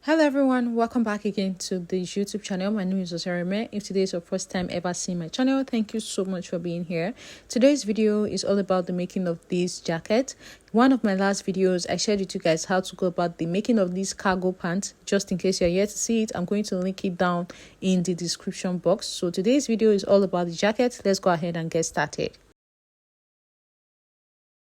Hello everyone, welcome back again to this YouTube channel. My name is Osareme. If today is your first time ever seeing my channel, thank you so much for being here. Today's video is all about the making of this jacket. One of my last videos, I shared with you guys how to go about the making of this cargo pants. Just in case you're yet to see it, I'm going to link it down in the description box. So today's video is all about the jacket. Let's go ahead and get started.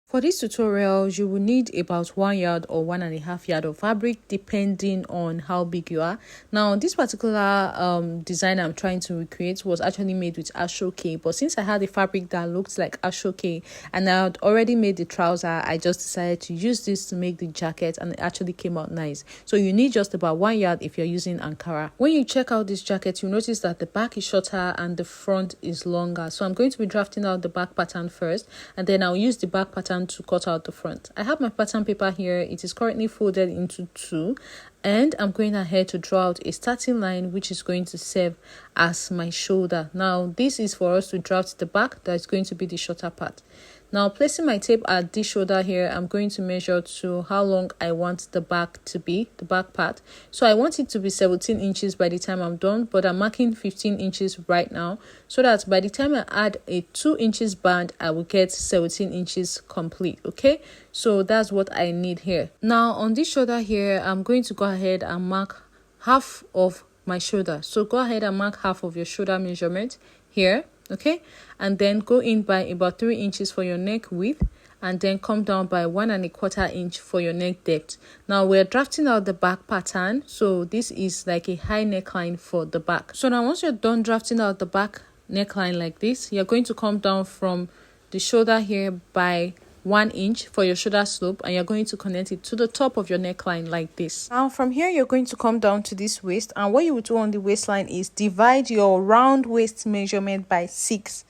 For this tutorial, you will need about 1 yard or 1.5 yard of fabric depending on how big you are. Now, this particular design I'm trying to recreate was actually made with ashoke, but since I had a fabric that looked like ashoke and I had already made the trouser, I just decided to use this to make the jacket, and it actually came out nice. So you need just about 1 yard if you're using Ankara. When you check out this jacket, you notice that the back is shorter and the front is longer. So I'm going to be drafting out the back pattern first, and then I'll use the back pattern to cut out the front. I have my pattern paper here. It is currently folded into two, and I'm going ahead to draw out a starting line which is going to serve as my shoulder. Now this is for us to draft the back, that is going to be the shorter part. Now, placing my tape at this shoulder here, I'm going to measure to how long I want the back to be, the back part. So I want it to be 17 inches by the time I'm done, but I'm marking 15 inches right now, so that by the time I add a 2 inches band, I will get 17 inches complete. Okay, so that's what I need here. Now on this shoulder here, I'm going to go ahead and mark half of my shoulder. So go ahead and mark half of your shoulder measurement here. Okay, and then go in by about 3 inches for your neck width, and then come down by 1.25 inches for your neck depth. Now we're drafting out the back pattern, so this is like a high neckline for the back. So now once you're done drafting out the back neckline like this, you're going to come down from the shoulder here by 1 inch for your shoulder slope, and you're going to connect it to the top of your neckline like this. Now from here, you're going to come down to this waist, and what you would do on the waistline is divide your round waist measurement by 6.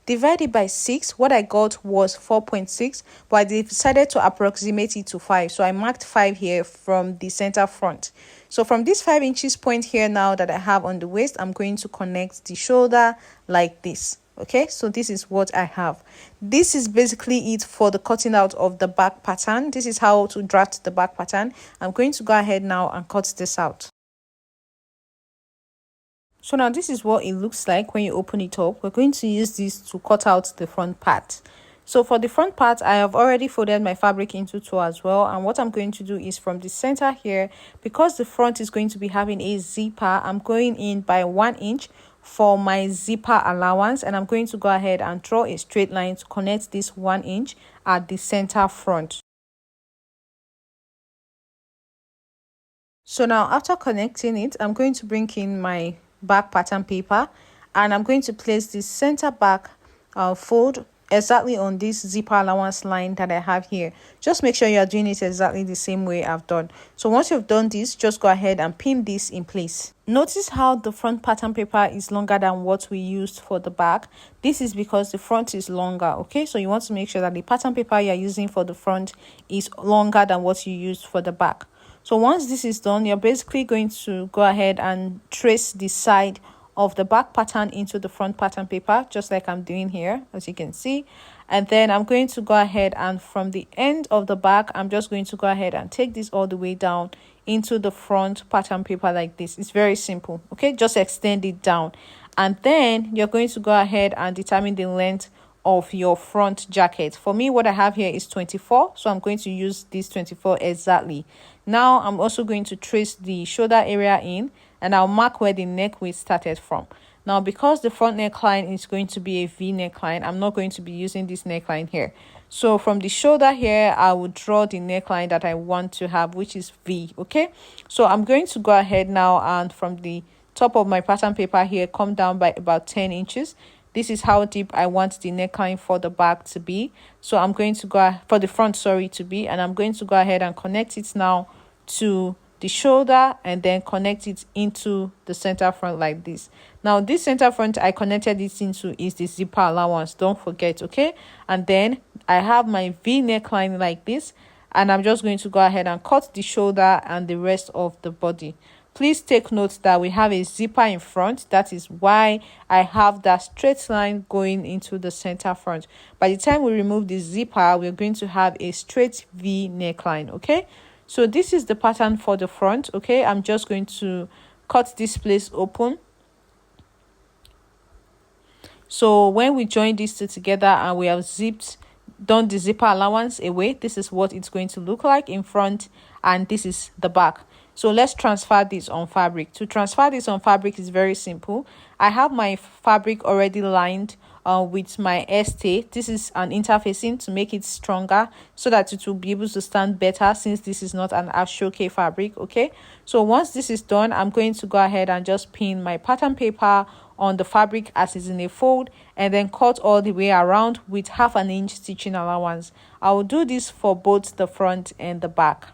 Divide it by 6. What I got was 4.6, but I decided to approximate it to 5, so I marked 5 here from the center front. So from this 5 inches point here now that I have on the waist, I'm going to connect the shoulder like this. Okay, so this is what I have. This is basically it for the cutting out of the back pattern. This is how to draft the back pattern. I'm going to go ahead now and cut this out. So now this is what it looks like when you open it up. We're going to use this to cut out the front part. So for the front part, I have already folded my fabric into two as well. And what I'm going to do is from the center here, because the front is going to be having a zipper, I'm going in by 1 inch for my zipper allowance, and I'm going to go ahead and draw a straight line to connect this 1 inch at the center front. So now after connecting it, I'm going to bring in my back pattern paper, and I'm going to place this center back fold exactly on this zipper allowance line that I have here. Just make sure you are doing it exactly the same way I've done. So once you've done this, just go ahead and pin this in place. Notice how the front pattern paper is longer than what we used for the back. This is because the front is longer. Okay, so you want to make sure that the pattern paper you're using for the front is longer than what you used for the back. So once this is done, you're basically going to go ahead and trace the side of the back pattern into the front pattern paper, just like I'm doing here, as you can see. And then I'm going to go ahead and from the end of the back, I'm just going to go ahead and take this all the way down into the front pattern paper like this. It's very simple. Okay, just extend it down, and then you're going to go ahead and determine the length of your front jacket. For me, what I have here is 24, so I'm going to use this 24 exactly. Now I'm also going to trace the shoulder area in, and I'll mark where the neck width started from. Now, because the front neckline is going to be a V neckline, I'm not going to be using this neckline here. So from the shoulder here, I will draw the neckline that I want to have, which is V. Okay, so I'm going to go ahead now, and from the top of my pattern paper here, come down by about 10 inches. This is how deep I want the neckline for the back to be. So I'm going to go for the front, to be, and I'm going to go ahead and connect it now to the shoulder, and then connect it into the center front like this. Now this center front I connected it into is the zipper allowance, don't forget. Okay, and then I have my V neckline like this, and I'm just going to go ahead and cut the shoulder and the rest of the body. Please take note that we have a zipper in front. That is why I have that straight line going into the center front. By the time we remove the zipper, we're going to have a straight V neckline. Okay, So this is the pattern for the front. Okay, I'm just going to cut this place open. So when we join these two together and we have done the zipper allowance away, this is what it's going to look like in front, and this is the back. So let's transfer this on fabric. To transfer this on fabric is very simple. I have my fabric already lined with my stay. This is an interfacing to make it stronger so that it will be able to stand better, since this is not an ashoke fabric. Okay, so once this is done, I'm going to go ahead and just pin my pattern paper on the fabric as is in a fold, and then cut all the way around with 1/2 inch stitching allowance. I will do this for both the front and the back.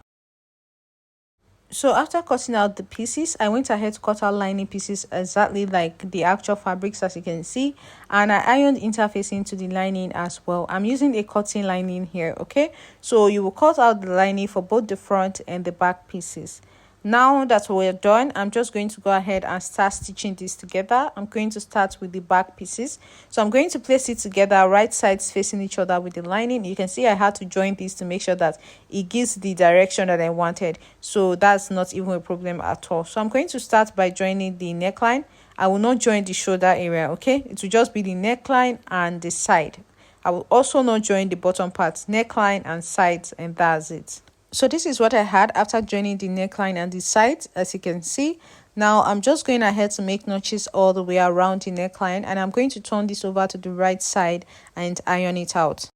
So after cutting out the pieces, I went ahead to cut out lining pieces exactly like the actual fabrics, as you can see, and I ironed interfacing to the lining as well. I'm using a cotton lining here. Okay, so you will cut out the lining for both the front and the back pieces. Now that we're done, I'm just going to go ahead and start stitching this together. I'm going to start with the back pieces. So I'm going to place it together, right sides facing each other with the lining. You can see I had to join these to make sure that it gives the direction that I wanted. So that's not even a problem at all. So I'm going to start by joining the neckline. I will not join the shoulder area. Okay, it will just be the neckline and the side. I will also not join the bottom part, neckline and sides, and that's it. So this is what I had after joining the neckline and the sides, as you can see. Now I'm just going ahead to make notches all the way around the neckline, and I'm going to turn this over to the right side and iron it out.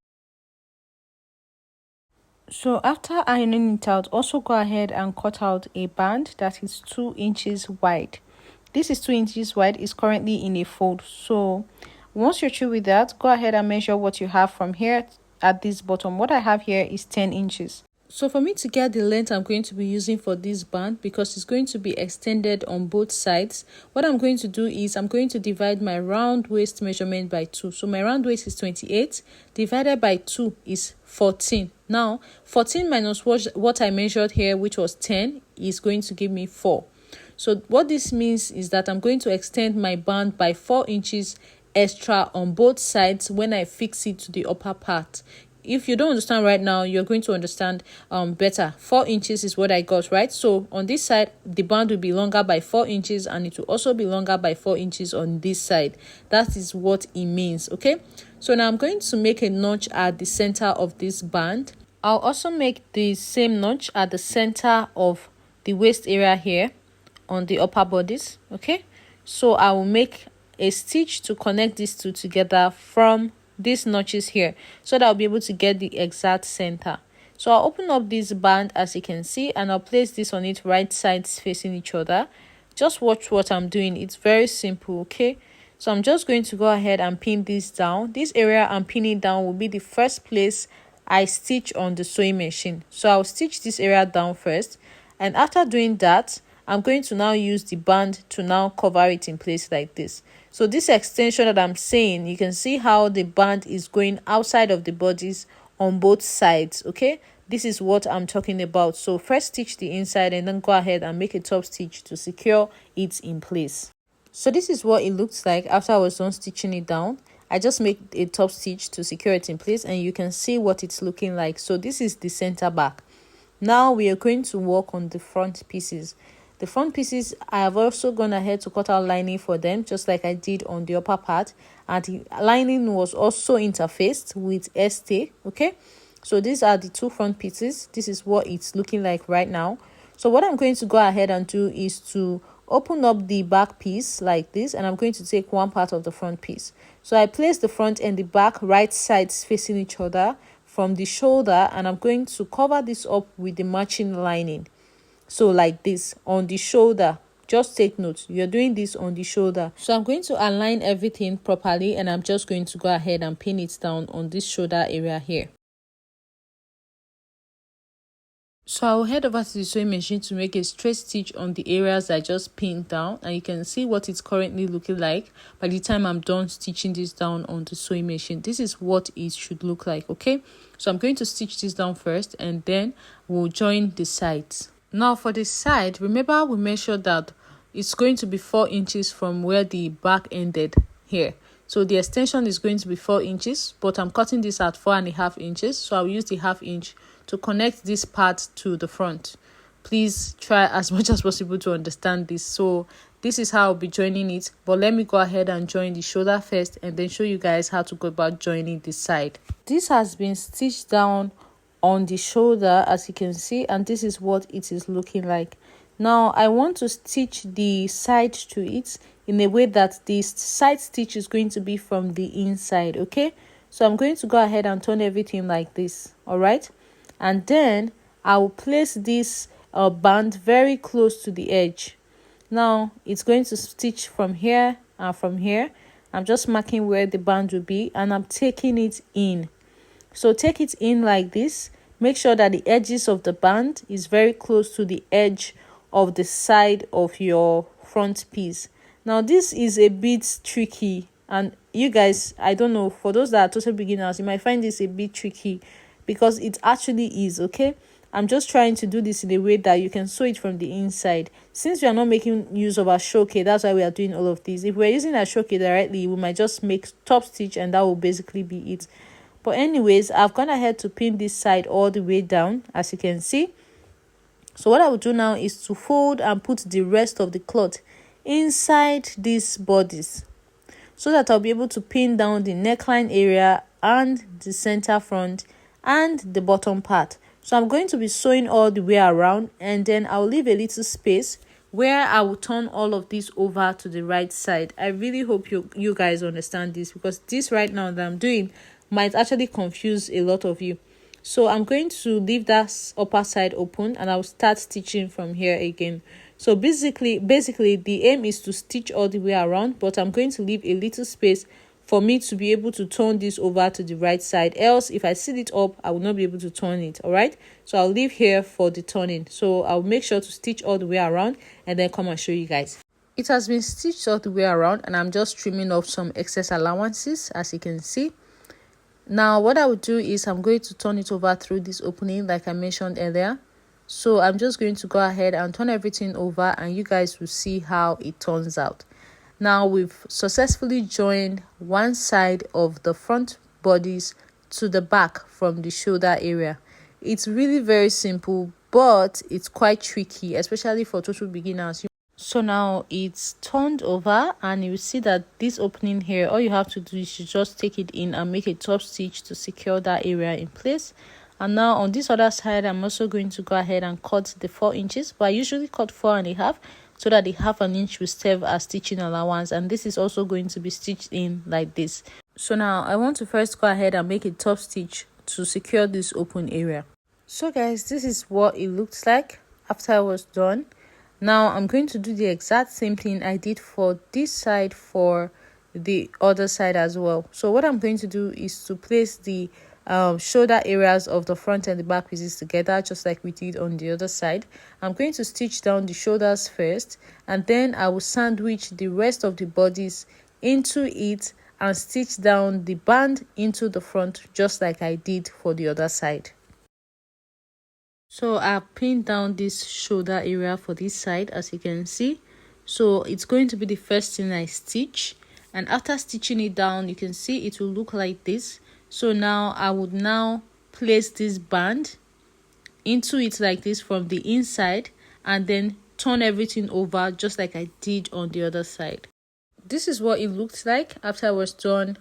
So after ironing it out, also go ahead and cut out a band that is 2 inches wide. This is 2 inches wide, is currently in a fold. So once you're through with that, go ahead and measure what you have from here at this bottom. What I have here is 10 inches. So for me to get the length I'm going to be using for this band, because it's going to be extended on both sides, what I'm going to do is I'm going to divide my round waist measurement by 2. So my round waist is 28, divided by 2 is 14. Now 14 minus what I measured here, which was 10, is going to give me 4. So what this means is that I'm going to extend my band by 4 inches extra on both sides when I fix it to the upper part. If you don't understand right now, you're going to understand better. 4 inches is what I got, right? So on this side, the band will be longer by 4 inches, and it will also be longer by 4 inches on this side. That is what it means. Okay, so now I'm going to make a notch at the center of this band. I'll also make the same notch at the center of the waist area here on the upper bodice. Okay, so I will make a stitch to connect these two together from these notches here, so that I'll be able to get the exact center. So I'll open up this band, as you can see, and I'll place this on it, right sides facing each other. Just watch what I'm doing. It's very simple. Okay, so I'm just going to go ahead and pin this down. This area I'm pinning down will be the first place I stitch on the sewing machine. So I'll stitch this area down first, and after doing that, I'm going to now use the band to now cover it in place like this. So this extension that I'm saying, you can see how the band is going outside of the bodice on both sides. Okay, this is what I'm talking about. So first stitch the inside, and then go ahead and make a top stitch to secure it in place. So this is what it looks like after I was done stitching it down. I just make a top stitch to secure it in place, and you can see what it's looking like. So this is the center back. Now we are going to work on the front pieces. The front pieces, I have also gone ahead to cut out lining for them, just like I did on the upper part. And the lining was also interfaced with stay. Okay, so these are the two front pieces. This is what it's looking like right now. So what I'm going to go ahead and do is to open up the back piece like this, and I'm going to take one part of the front piece. So I place the front and the back right sides facing each other from the shoulder, and I'm going to cover this up with the matching lining. So like this on the shoulder. Just take note, you're doing this on the shoulder. So I'm going to align everything properly, and I'm just going to go ahead and pin it down on this shoulder area here. So I'll head over to the sewing machine to make a straight stitch on the areas I just pinned down, and you can see what it's currently looking like by the time I'm done stitching this down on the sewing machine. This is what it should look like. Okay, so I'm going to stitch this down first, and then we'll join the sides. Now for the side, remember we measured that it's going to be 4 inches from where the back ended here. So the extension is going to be 4 inches, but I'm cutting this at 4.5 inches. So I'll use the 1/2 inch to connect this part to the front. Please try as much as possible to understand this. So this is how I'll be joining it, but let me go ahead and join the shoulder first and then show you guys how to go about joining this side. This has been stitched down on the shoulder, as you can see, and this is what it is looking like. Now I want to stitch the side to it in a way that the side stitch is going to be from the inside. Okay, so I'm going to go ahead and turn everything like this. All right, and then I will place this band very close to the edge. Now it's going to stitch from here and from here. I'm just marking where the band will be and I'm taking it in. So take it in like this. Make sure that the edges of the band is very close to the edge of the side of your front piece. Now this is a bit tricky, and you guys, I don't know, for those that are total beginners, you might find this a bit tricky because it actually is. Okay, I'm just trying to do this in a way that you can sew it from the inside. Since we are not making use of our shoke, that's why we are doing all of this. If we're using our shoke directly, we might just make top stitch and that will basically be it. But anyways, I've gone ahead to pin this side all the way down, as you can see. So what I will do now is to fold and put the rest of the cloth inside these bodies, so that I'll be able to pin down the neckline area and the center front and the bottom part. So I'm going to be sewing all the way around, and then I'll leave a little space where I will turn all of this over to the right side. I really hope you guys understand this, because this right now that I'm doing might actually confuse a lot of you. So I'm going to leave that upper side open and I'll start stitching from here again. So basically the aim is to stitch all the way around, but I'm going to leave a little space for me to be able to turn this over to the right side. Else, if I sit it up, I will not be able to turn it. All right, so I'll leave here for the turning. So I'll make sure to stitch all the way around and then come and show you guys. It has been stitched all the way around and I'm just trimming off some excess allowances, as you can see. Now what I will do is I'm going to turn it over through this opening like I mentioned earlier. So I'm just going to go ahead and turn everything over and you guys will see how it turns out. Now we've successfully joined one side of the front bodies to the back from the shoulder area. It's really very simple, but it's quite tricky, especially for total beginners. So now it's turned over and you see that this opening here, all you have to do is to just take it in and make a top stitch to secure that area in place. And now on this other side, I'm also going to go ahead and cut the 4 inches, but I usually cut 4.5 so that the half an inch will serve as stitching allowance, and this is also going to be stitched in like this. So now I want to first go ahead and make a top stitch to secure this open area. So guys, this is what it looks like after I was done. Now I'm going to do the exact same thing I did for this side for the other side as well. So what I'm going to do is to place the shoulder areas of the front and the back pieces together, just like we did on the other side. I'm going to stitch down the shoulders first, and then I will sandwich the rest of the bodies into it and stitch down the band into the front, just like I did for the other side. So I pinned down this shoulder area for this side, as you can see. So it's going to be the first thing I stitch, and after stitching it down, you can see it will look like this. So now I would now place this band into it like this from the inside and then turn everything over just like I did on the other side. This is what it looked like after I was done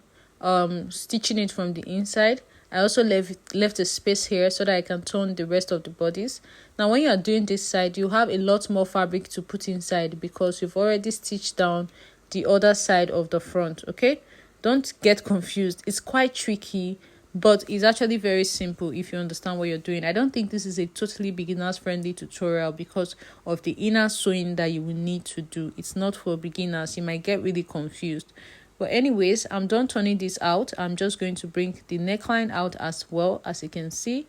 stitching it from the inside. I also left a space here so that I can turn the rest of the bodies. Now when you are doing this side, you have a lot more fabric to put inside because you've already stitched down the other side of the front. Okay, don't get confused. It's quite tricky, but it's actually very simple if you understand what you're doing. I don't think this is a totally beginners friendly tutorial because of the inner sewing that you will need to do. It's not for beginners. You might get really confused. But anyways, I'm done turning this out. I'm just going to bring the neckline out as well, as you can see.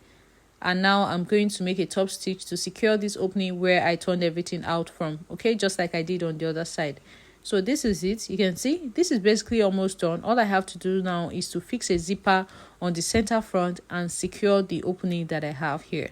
And now I'm going to make a top stitch to secure this opening where I turned everything out from. Okay, just like I did on the other side. So this is it. You can see this is basically almost done. All I have to do now is to fix a zipper on the center front and secure the opening that I have here.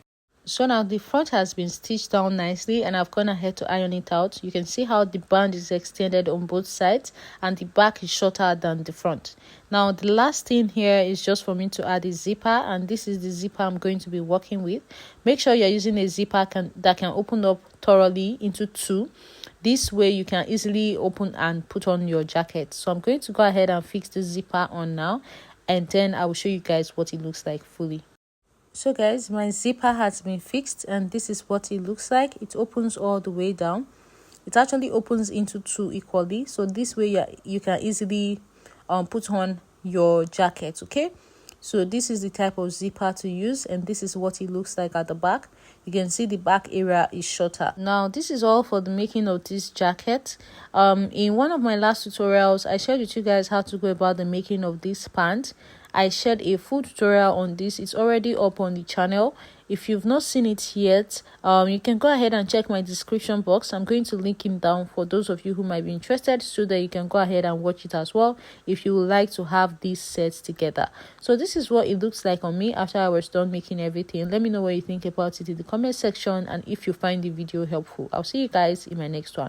So now the front has been stitched down nicely, and I've gone ahead to iron it out. You can see how the band is extended on both sides and the back is shorter than the front. Now the last thing here is just for me to add a zipper, and this is the zipper I'm going to be working with. Make sure you're using a zipper that can open up thoroughly into two. This way you can easily open and put on your jacket. So I'm going to go ahead and fix the zipper on now, and then I will show you guys what it looks like fully. So guys, my zipper has been fixed, and this is what it looks like. It opens all the way down. It actually opens into two equally, so this way you can easily put on your jacket. Okay, so this is the type of zipper to use, and this is what it looks like at the back. You can see the back area is shorter. Now this is all for the making of this jacket. In one of my last tutorials, I shared with you guys how to go about the making of this pant. I shared a full tutorial on this. It's already up on the channel. If you've not seen it yet, you can go ahead and check my description box. I'm going to link him down for those of you who might be interested, so that you can go ahead and watch it as well if you would like to have these sets together. So this is what it looks like on me after I was done making everything. Let me know what you think about it in the comment section, and if you find the video helpful. I'll see you guys in my next one.